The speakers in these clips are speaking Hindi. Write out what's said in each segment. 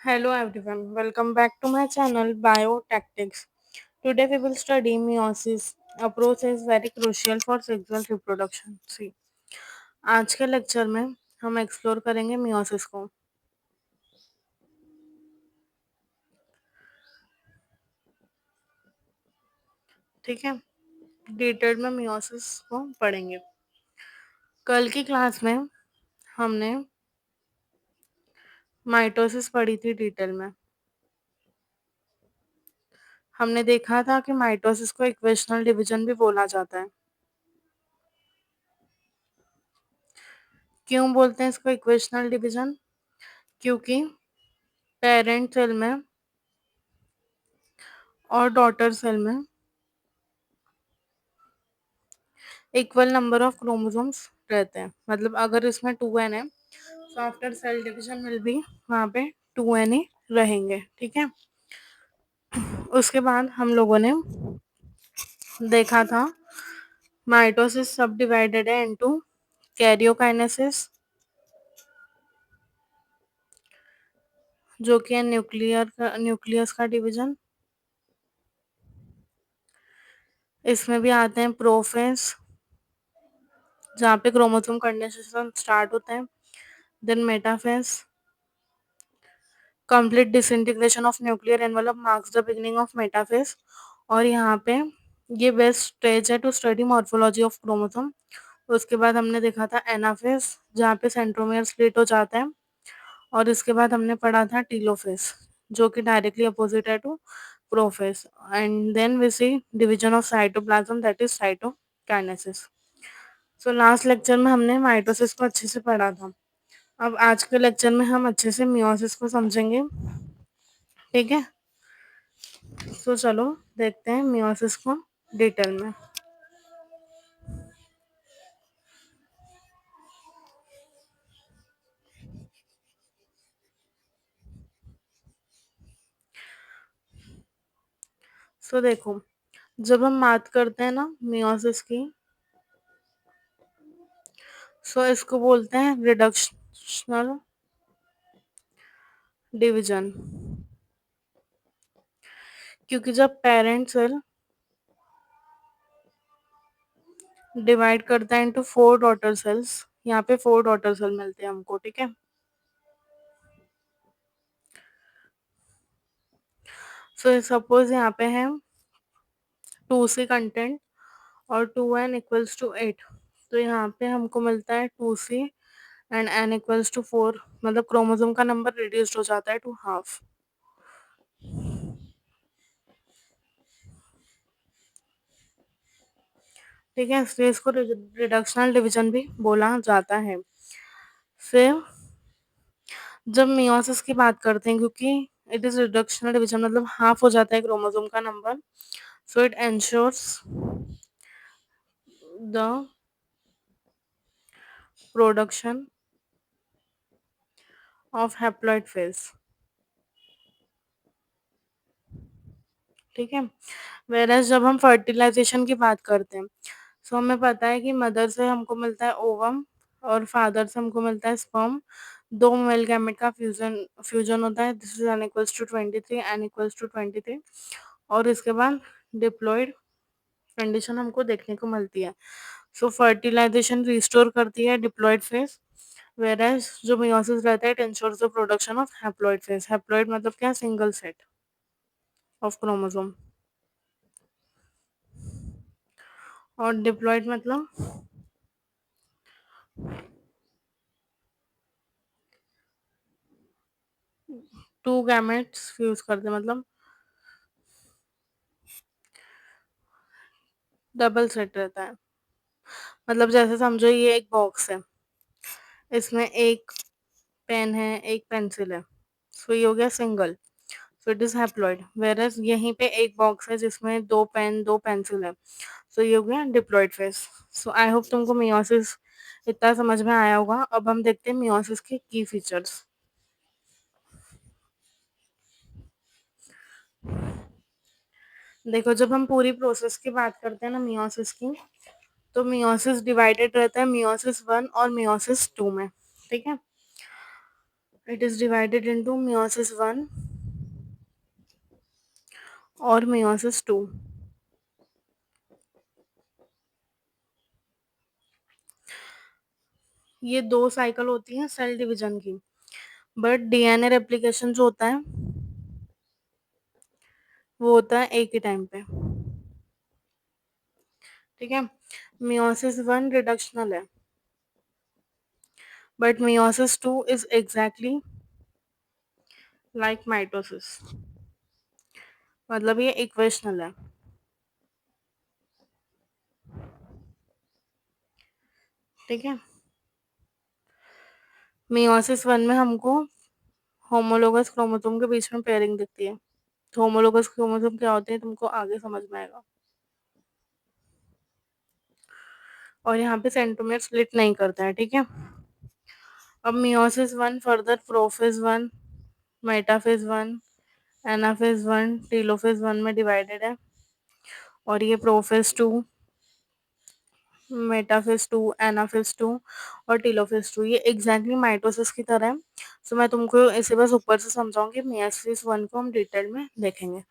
Hello everyone, welcome back to my channel Biotactics. Today we will study meiosis. A process very crucial for sexual reproduction. See, आज के लेक्चर में हम एक्सप्लोर करेंगे meiosis को. ठीक है, डिटेल में meiosis को पढ़ेंगे. कल की क्लास में हमने माइटोसिस पढ़ी थी डिटेल में. हमने देखा था कि माइटोसिस को इक्वेशनल डिवीजन भी बोला जाता है. क्यों बोलते हैं इसको इक्वेशनल डिवीजन? क्योंकि पेरेंट सेल में और डॉटर सेल में इक्वल नंबर ऑफ क्रोमोसोम्स रहते हैं. मतलब अगर इसमें 2n है तो after sale division will be वहाँ पे 2n ही रहेंगे. ठीक है, उसके बाद हम लोगों ने देखा था माइटोसिस सब डिवाइडेड है इनटू कैरियोकाइनेसिस जो कि है न्यूक्लियस का डिवीजन. इसमें भी आते हैं प्रोफेस जहाँ पे क्रोमोसोम कंडेंसेशन स्टार्ट होता है. Then metaphase complete disintegration of nuclear envelope marks the beginning of metaphase. और यहाँ पे ये बेस्ट स्टेज है to study morphology of chromosome. उसके बाद हमने देखा था एनाफेस जहाँ पे सेंट्रोमियर स्प्लिट हो जाता है. और इसके बाद हमने पढ़ा था टीलोफेस जो कि डायरेक्टली अपोजिट है to prophase. And then we see division of cytoplasm that is cytokinesis. So last lecture में हमने माइटोसिस को अच्छे से पढ़ा था. अब आज के लेक्चर में हम अच्छे से मियोसिस को समझेंगे. ठीक है, तो चलो देखते हैं मियोसिस को डिटेल में. सो देखो, जब हम बात करते हैं ना मियोसिस की, सो इसको बोलते हैं रिडक्शनल डिवीजन. क्योंकि जब पेरेंट सेल डिवाइड करता है इनटू 4 डॉटर सेल्स, यहाँ पे 4 डॉटर सेल मिलते हैं हमको. ठीक है, सो सपोज यहाँ पे है 2c कंटेंट और 2n=8. तो यहाँ पे हमको मिलता है 2c एंड n=4. मतलब क्रोमोसोम का नंबर रिड्यूस्ड हो जाता है टू हाफ. ठीक है, इसलिए इसको रिडक्शनल डिवीजन भी बोला जाता है. फिर जब मियोसिस की बात करते हैं, क्योंकि इट इज रिडक्शनल डिवीजन मतलब हाफ हो जाता है क्रोमोसोम का number, so it ensures the production of haploid phase. ठीक है, वेरएस जब हम फर्टिलाइजेशन की बात करते हैं, सो हमें पता है कि मदर से हमको मिलता है ओवम और फादर से हमको मिलता है स्पर्म. दो मेल गैमेट का फ्यूजन फ्यूजन होता है. दिस इज n=23 और इसके बाद डिप्लॉयड कंडीशन हमको देखने को मिलती है. सो फर्टिलाइजेशन रिस्टोर करती है डिप्लॉयड फेज, वेरएस जो मियोसिस रहता है it ensures the production of haploid phase. Haploid मतलब क्या? Single set of chromosome. और डिप्लॉयड मतलब 2 गैमेट्स फ्यूज करते हैं, मतलब डबल सेट रहता है. मतलब जैसे समझो ये एक बॉक्स है, इसमें एक पेन है एक पेंसिल है, सो ये हो गया single, so it is haploid. Whereas यहीं पे एक बॉक्स है जिसमें दो पेन दो पेंसिल है, सो ये हो गया diploid phase. So I hope तुमको मियोसिस इतना समझ में आया होगा. अब हम देखते हैं मियोसिस के की फीचर्स. देखो, जब हम पूरी प्रोसेस की बात करते हैं ना मियोसिस की, तो मियोसिस डिवाइडेड रहता है मियोसिस 1 और मियोसिस 2 में. ठीक है, it is divided into meiosis 1 और meiosis 2। ये 2 साइकिल होती हैं सेल डिवीजन की, बट डीएनए रेप्लिकेशन जो होता है वो होता है एक ही टाइम पे। ठीक है? meiosis 1 रिडक्शनल है, but meiosis 2 is exactly like mitosis, मतलब ये इक्वेशनल है। ठीक है? meiosis 1 में हमको होमोलोगस क्रोमोसोम के बीच में पेयरिंग दिखती है। तो होमोलोगस क्रोमोसोम क्या होते हैं तुमको आगे समझ में आएगा। और यहाँ पे सेंट्रोमियर स्प्लिट नहीं करता है। ठीक है? अब meiosis 1 further prophase 1, metaphase 1, anaphase 1, telophase 1 में डिवाइडेड है। और ये प्रोफेज 2, मेटाफेज 2, एनाफेज 2 और टेलोफेज 2 ये एग्जैक्टली माइटोसिस की तरह है। सो मैं तुमको इसे बस ऊपर से समझाऊंगी, meiosis 1 को हम डिटेल में देखेंगे।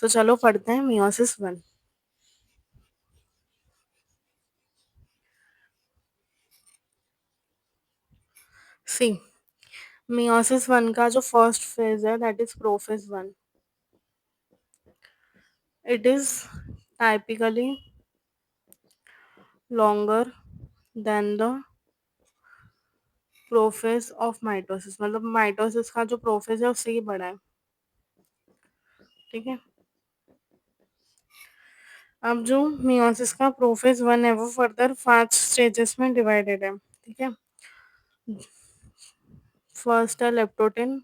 सो चलो पढ़ते हैं meiosis 1। सी, meiosis 1 का जो फर्स्ट फेज है that is prophase 1। It is typically longer than the prophase of mitosis, मतलब माइटोसिस का जो प्रोफेज है उससे ही बड़ा है। ठीक है? अब जो मियोसिस का प्रोफेज 1 है वो फर्दर 5 स्टेजेस में डिवाइडेड है। ठीक है? फर्स्ट है लेप्टोटिन,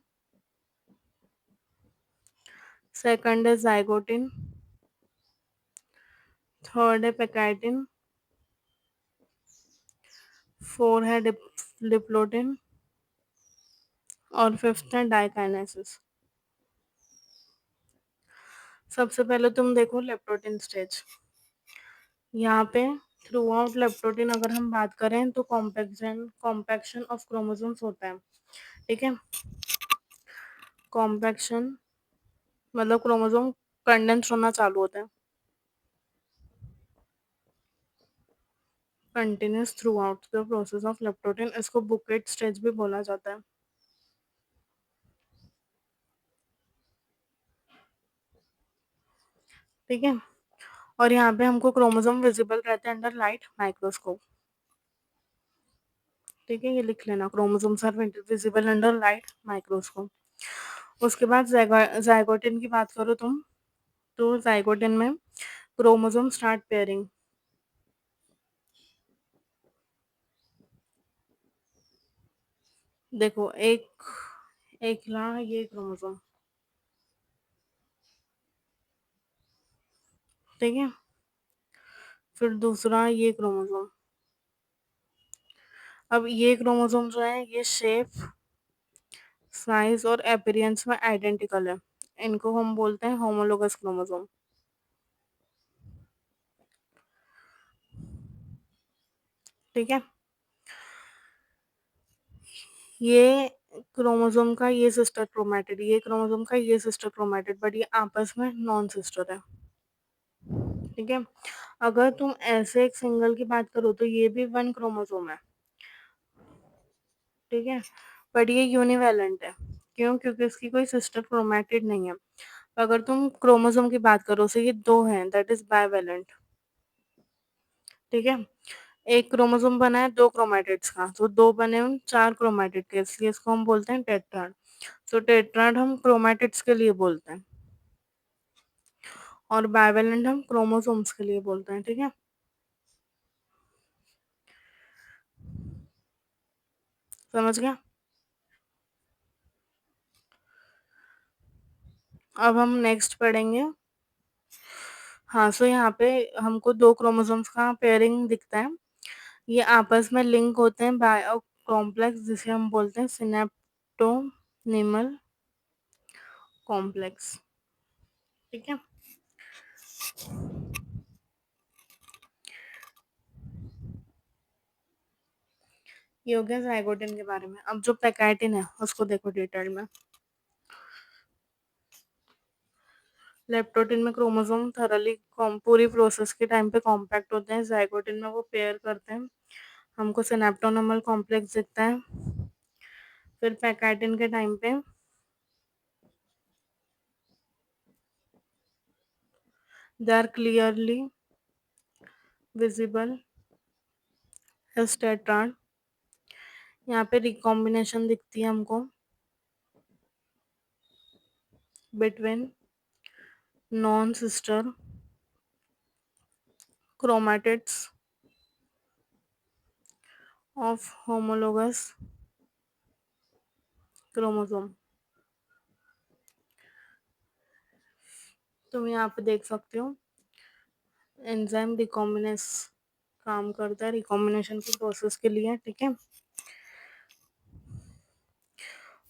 सेकंड है जाइगोटिन, थर्ड है पेकाइटिन, फोर है डिप्लोटिन और फिफ्थ है डाइकाइनेसिस। सबसे पहले तुम देखो लेप्टोटिन स्टेज। यहाँ पे थ्रू आउट लेप्टोटिन अगर हम बात करें तो कॉम्पैक्शन ऑफ क्रोमोसोम्स होता है। ठीक है? कॉम्पैक्शन मतलब क्रोमोसोम कंडेंस होना चालू होता है continuous through out the process of leptotene. इसको बुकेट स्टेज भी बोला जाता है। ठीक है? और यहाँ पे हमको क्रोमोसोम विजिबल रहते हैं अंडर लाइट माइक्रोस्कोप। ठीक है? ये लिख लेना, chromosomes are visible under light microscope. उसके बाद जाइगोटिन की बात करो तुम, तो जाइगोटिन में क्रोमोसोम स्टार्ट पेयरिंग। देखो एक एक ला ये क्रोमोसोम। ठीक है? फिर दूसरा ये क्रोमोसोम। अब ये क्रोमोसोम जो है ये शेप, साइज और अपीयरेंस में आइडेंटिकल है। इनको हम बोलते हैं होमोलोगस क्रोमोसोम। ठीक है? ये क्रोमोसोम का ये सिस्टर क्रोमैटिड, ये क्रोमोसोम का ये सिस्टर क्रोमैटिड, बट ये आपस में नॉन सिस्टर है। ठीक है? अगर तुम ऐसे एक सिंगल की बात करो तो ये भी वन क्रोमोसोम है। ठीक है? बट ये यूनिवैलेंट है। क्यों? क्योंकि इसकी कोई सिस्टर क्रोमैटिड नहीं है। अगर तुम क्रोमोसोम की बात करो तो ये दो हैं, दैट इज बाइवेलेंट। ठीक है? एक क्रोमोसोम बना है दो क्रोमैटिड्स का, तो दो बने उन चार क्रोमैटिड के, इसलिए इसको हम बोलते हैं टेट्राड। तो टेट्राड हम क्रोमैटिड्स के लिए बोलते हैं और बाइवेलेंट हम क्रोमोसोम्स के लिए बोलते हैं। ठीक है? समझ गया? अब हम नेक्स्ट पढ़ेंगे। हाँ, सो यहाँ पे हमको दो क्रोमोसोम्स का पेयरिंग दिखता है। ये आपस में लिंक होते हैं बाय अ कॉम्प्लेक्स जिसे हम बोलते हैं सिनेप्टोनिमल कॉम्प्लेक्स। ठीक है? ये हो गया ज़ाइगोटिन के बारे में। अब जो पैकाइटिन है उसको देखो डिटेल में। लेप्टोटिन में क्रोमोसोम थॉरली पूरी प्रोसेस के टाइम पे कॉम्पैक्ट होते हैं। ज़ाइगोटिन में वो पेयर करते हैं, हमको सिनेप्टोनमल कॉम्प्लेक्स दिखता है। फिर पैकाइटिन के टाइम पे they are clearly visible as tetrad. यहाँ पे रिकॉम्बिनेशन दिखती है हमको between non sister chromatids of homologous chromosome. तुम यहाँ पे देख सकते हो एंजाइम रिकॉम्बिनेस काम करता है रिकॉम्बिनेशन की प्रोसेस के लिए, ठीक है।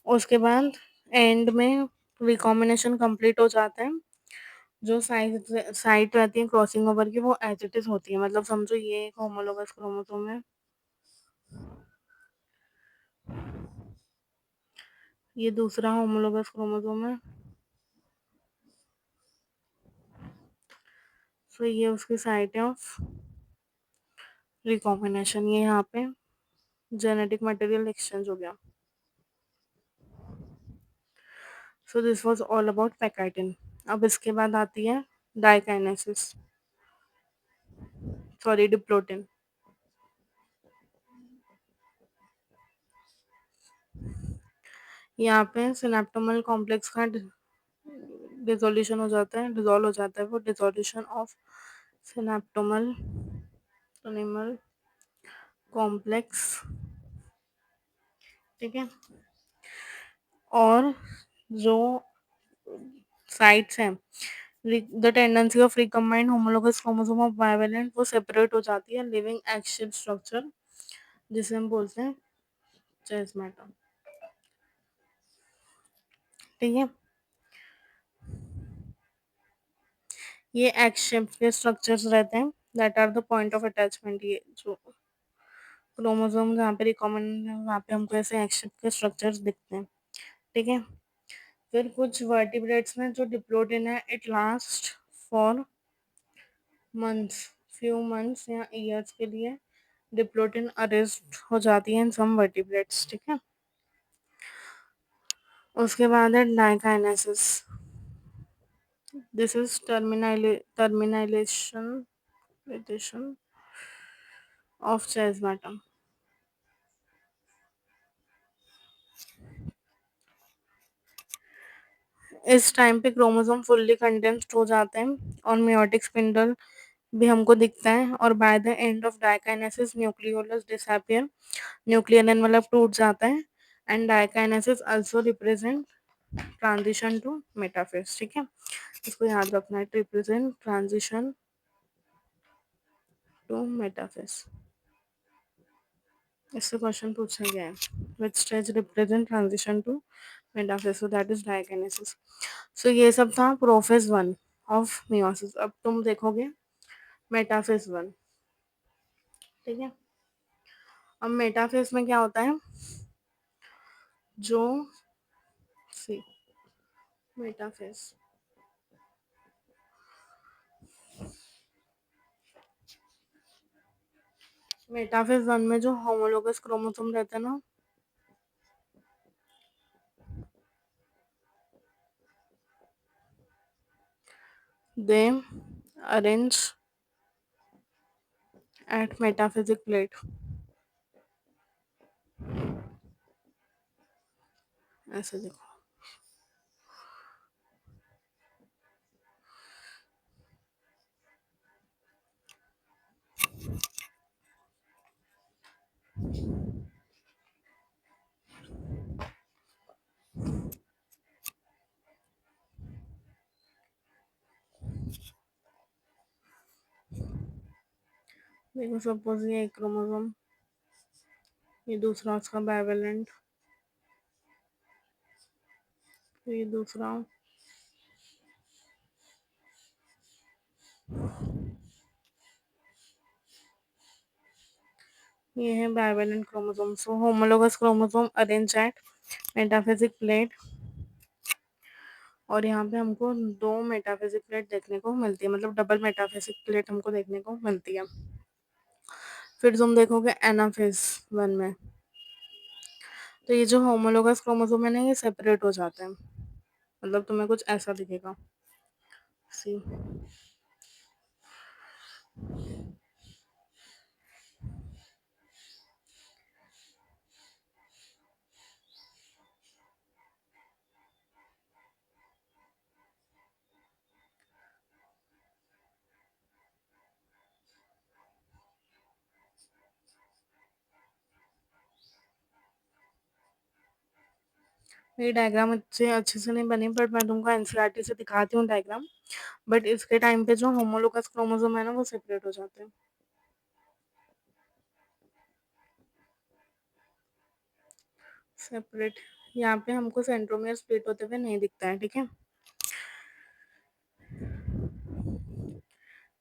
उसके बाद एंड में रिकॉम्बिनेशन कंप्लीट हो जाता है। जो साइट साइट रहती है क्रॉसिंग ओवर की वो एज इट इज होती है। मतलब समझो ये एक होमोलोगस क्रोमोसोम है, ये दूसरा होमोलोगस क्रोमोसोम है, सो ये उसकी साइट है ऑफ रिकॉम्बिनेशन। ये यहाँ पे जेनेटिक मटेरियल एक्सचेंज हो गया। So this was all about pachytene. अब इसके बाद आती है डाइकाइनेसिस, सॉरी डिप्लोटिन। यहाँ पे सिनेप्टोमल कॉम्प्लेक्स का डिसोल्यूशन हो जाता है, डिसॉल्व हो जाता है वो डिसोल्यूशन ऑफ सिनेप्टोमल एनिमल कॉम्प्लेक्स, ठीक है। और जो साइट्स हैं the tendency of recombined homologous chromosome of bivalent वो सेपरेट हो जाती है लिविंग एग शेप स्ट्रक्चर, जिसे हम बोलते हैं चेस्मेटा, ठीक है। ये एग शेप के स्ट्रक्चर्स रहते हैं that are the point of attachment. ये जो क्रोमोसोम जहाँ पे रिकॉमेंड वहाँ पे हमको ऐसे एग शेप के स्ट्रक्चर्स दिखते हैं, ठीक है। फिर कुछ वर्टिब्रेट्स में जो डिप्लोटिन है it last for months, few months या ईयर्स के लिए डिप्लोटिन अरेस्ट हो जाती है इन सम वर्टिब्रेट्स, ठीक है। उसके बाद है diakinesis. This is terminalisation of chiasmata. इस टाइम पे क्रोमोसोम फुल्ली कंडेंस्ड हो जाते हैं और मेयोटिक स्पिंडल भी हमको दिखता है। और by the end of diakinesis nucleolus disappear, nuclear मतलब टूट जाता है। And diakinesis also represent transition to metaphase, ठीक है। इसको याद रखना है, रिप्रेजेंट ट्रांजिशन टू मेटाफेज। इससे क्वेश्चन पूछा गया है which stage represent transition to metaphase, so that is diakinesis. So ये सब था प्रोफेज वन ऑफ मियोसिस। अब तुम देखोगे मेटाफेज वन, ठीक है। अब मेटाफेज में क्या होता है, जो सी मेटाफेज मेटाफेज वन में जो होमोलोगस क्रोमोसोम रहता है ना, दे अरेंज एट मेटाफिजिक प्लेट, ऐसे देखो। देखो सपोज ये एक क्रोमोसोम, ये दूसरा उसका बाइवेलेंट, ये दूसरा, ये है बाइवेलेंट क्रोमोसोम। सो homologous chromosome arrange eight metaphysic plate, और यहाँ पे हमको दो मेटाफिजिक प्लेट देखने को मिलती है, मतलब डबल मेटाफिजिक प्लेट हमको देखने को मिलती है। फिर तुम देखोगे एनाफेज वन में, तो ये जो होमोलोगस क्रोमोसोम है ना, ये सेपरेट हो जाते हैं, मतलब तुम्हें कुछ ऐसा दिखेगा। सी, ये डायग्राम अच्छे अच्छे से नहीं बनी, बट मैं तुमको एनसीईआरटी से दिखाती हूँ डायग्राम। बट इसके टाइम पे जो होमोलोगस क्रोमोसोम है ना, वो सेपरेट हो जाते हैं। सेपरेट, यहाँ पे हमको सेंट्रोमियर स्प्लिट होते हुए नहीं दिखता है, ठीक है।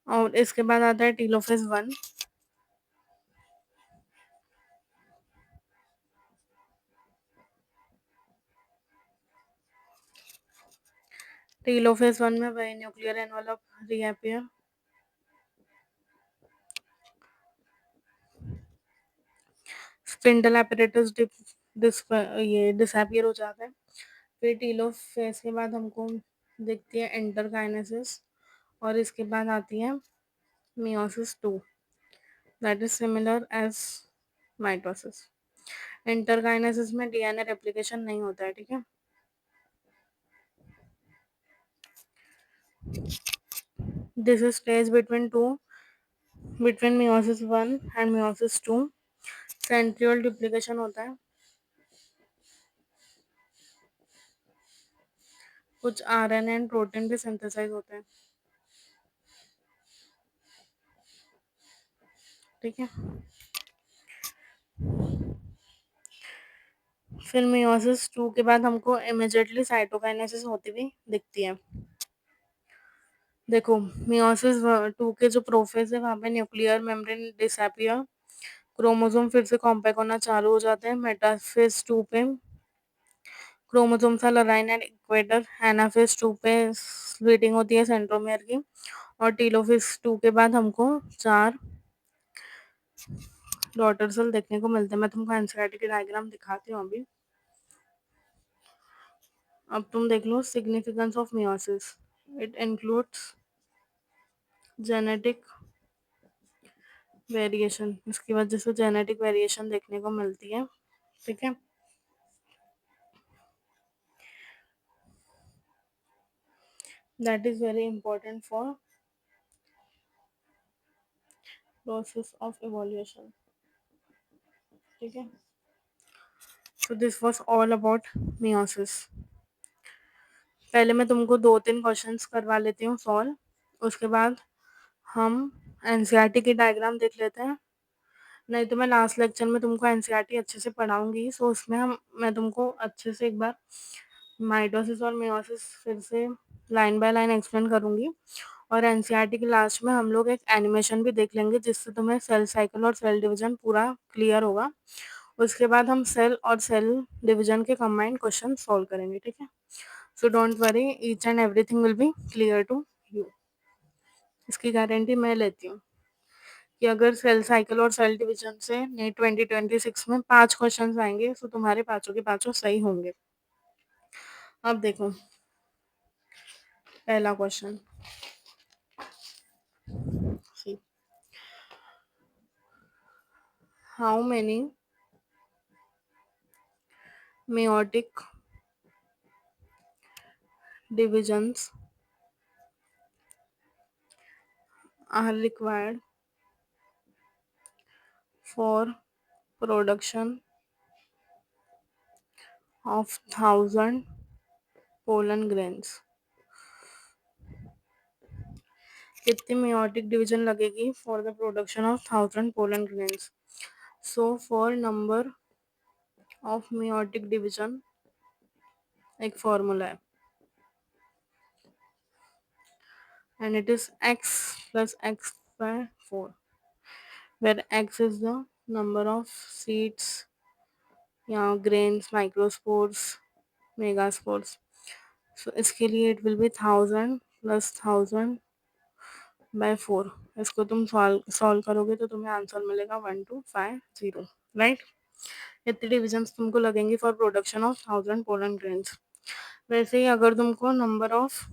और इसके बाद आता है टीलोफेज वन। टीलोफेज वन में वही nuclear envelope reappear, spindle apparatus ये डिसअपियर हो जाता है। फिर टीलोफेज के बाद हमको दिखती है एंटरकाइनेसिस, और इसके बाद आती है meiosis two, that is similar as mitosis. Interkinesis में डीएनए रेप्लिकेशन नहीं होता है, ठीक है। This is stage between meiosis one and meiosis two, centriole duplication होता है, कुछ आरएनए एंड प्रोटीन भी सिंथेसाइज होते हैं, ठीक है। फिर मियोसिस टू के बाद हमको इमिजिएटली साइटोकाइनेसिस होती हुई दिखती है। देखो, मियोसिस टू के जो प्रोफेज है वहाँ पे न्यूक्लियर मेम्ब्रेन डिसअपियर, क्रोमोसोम फिर से कॉम्पैक्ट होना चालू हो जाते हैं। मेटाफेज टू पे क्रोमोसोम सा line and equator, anaphase to पे स्प्लिटिंग होती है सेंट्रोमियर की, और टीलोफेज टू के बाद हमको चार डॉटर सेल देखने को मिलते हैं। मैं तुमको एनसीईआरटी की डायग्राम दिखाती हूँ अभी। अब तुम देख लो significance of meiosis. It includes genetic variation, इसकी वजह से जेनेटिक वेरिएशन देखने को मिलती है, ठीक है। That is very important for process of evolution, ठीक है। So this was all about meiosis. पहले मैं तुमको दो तीन क्वेश्चंस करवा लेती हूँ सॉल्व, उसके बाद हम एनसीईआरटी की डायग्राम देख लेते हैं। नहीं तो मैं लास्ट लेक्चर में तुमको एनसीईआरटी अच्छे से पढ़ाऊंगी, सो उसमें हम मैं तुमको अच्छे से एक बार माइटोसिस और मियोसिस फिर से लाइन बाय लाइन एक्सप्लेन करूंगी। और एनसीईआरटी के लास्ट में हम लोग एक एनिमेशन भी देख लेंगे, जिससे तुम्हें सेल साइकिल और सेल डिवीजन पूरा क्लियर होगा। उसके बाद हम सेल और सेल डिवीजन के कंबाइंड क्वेश्चन सॉल्व करेंगे, ठीक है। So don't worry, each and everything will be clear to you. इसकी गारंटी मैं लेती हूँ कि अगर सेल साइकिल और सेल डिवीजन से नीट 2026 में 5 क्वेश्चंस आएंगे, तो तुम्हारे पांचों के पांचों सही होंगे। अब देखो, पहला question, how many meiotic divisions are required for production of 1000 pollen grains? कितनी meiotic division लगेगी for the production of 1000 pollen grains? So for number of meiotic division एक formula है, and it is x plus x by 4, where x is the number of seeds या ग्रेन्स, माइक्रोस्पोर्स, मेगास्पोर्स। सो इसके लिए इट विल बी 1000 प्लस 1000/4। इसको तुम सॉल्व सॉल्व करोगे तो तुम्हें आंसर मिलेगा 1250, राइट। इतने डिविजन्स तुमको लगेंगे for production of 1000 pollen grains. वैसे ही अगर तुमको नंबर ऑफ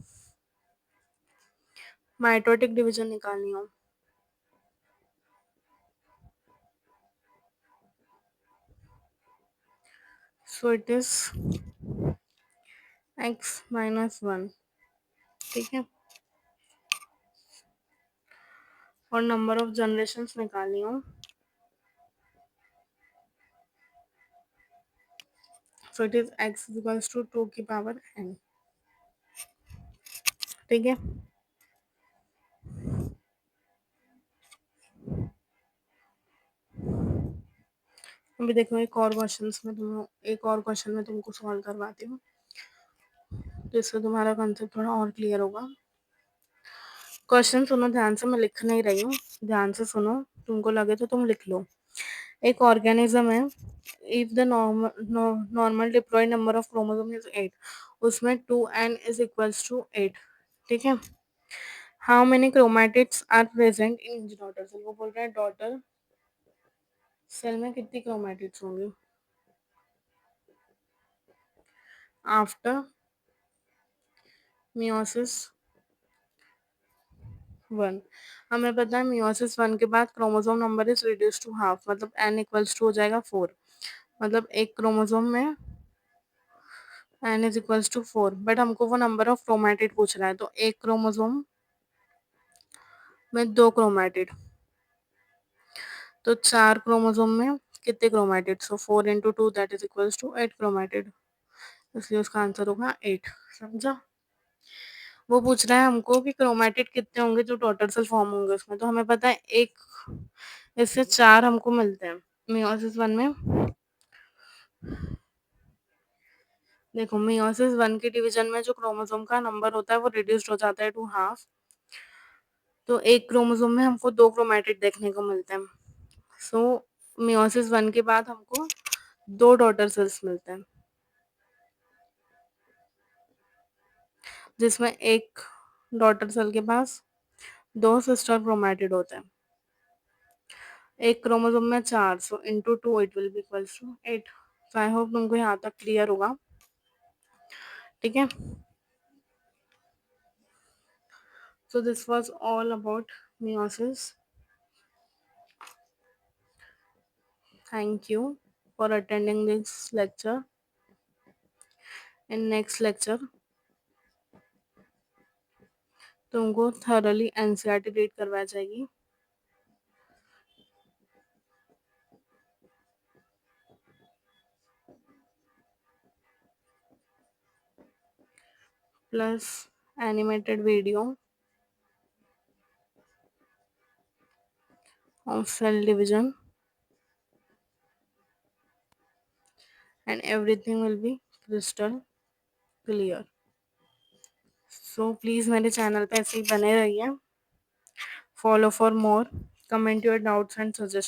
माइटोटिक डिवीजन निकालनी हो, सो इट इज x-1, ठीक है। और नंबर ऑफ जनरेशंस निकालनी हो, सो इट इज x=2 की पावर n, ठीक है। अभी देखो एक और क्वेश्चन में तुमको सॉल्व करवाती हूँ, जिससे तुम्हारा कंसेप्ट थोड़ा और क्लियर होगा। क्वेश्चन सुनो ध्यान से, मैं लिख नहीं रही हूँ, ध्यान से सुनो, तुमको लगे तो तुम लिख लो। एक ऑर्गेनिज्म है, if the normal diploid number of chromosome is 8, उसमें 2n=8, ठीक है। How many chromatids are present in each daughter cell, वो बोल रहा है डॉटर सेल में कितनी क्रोमैटिड्स होंगे आफ्टर मियोसिस 1। हमें पता है मियोसिस 1 के बाद chromosome number is reduce to half, मतलब n=2 हो जाएगा 4, मतलब एक क्रोमोसोम में n=4, बट हमको वो नंबर ऑफ क्रोमैटिड पूछ रहा है, तो एक क्रोमोसोम में 2 क्रोमैटिड, तो 4 क्रोमोसोम में कितने chromatid, so 4 × 2 that is 8 chromatid, इसलिए उसका आंसर होगा 8। समझा। वो पूछ रहा है हमको कि क्रोमैटिड कितने होंगे जो टोटल सेल फॉर्म होंगे उसमें, तो हमें पता है एक, इससे 4 हमको मिलते हैं मियोसिस 1 में। देखो मियोसिस 1 के डिवीजन में जो क्रोमोसोम का नंबर होता है वो रिड्यूस्ड हो जाता है टू हाफ, तो एक क्रोमोसोम में हमको 2 क्रोमैटिड देखने को मिलते हैं। सो मियोसिस 1 के बाद हमको 2 डॉटर सेल्स मिलते हैं, जिसमें एक डॉटर सेल के पास 2 सिस्टर क्रोमैटिड होते हैं, एक क्रोमोसोम में 4, so into 2 it will be equals to 8। So I hope तुमको यहाँ तक क्लियर होगा, ठीक है। So this was all about meiosis. Thank you for attending this lecture. In next lecture तुमको thoroughly NCERT रीड करवाई जाएगी, plus animated video of cell division, and everything will be crystal clear. So please मेरे चैनल पे ऐसे ही बने रहिए, follow for more, comment your doubts and suggestions.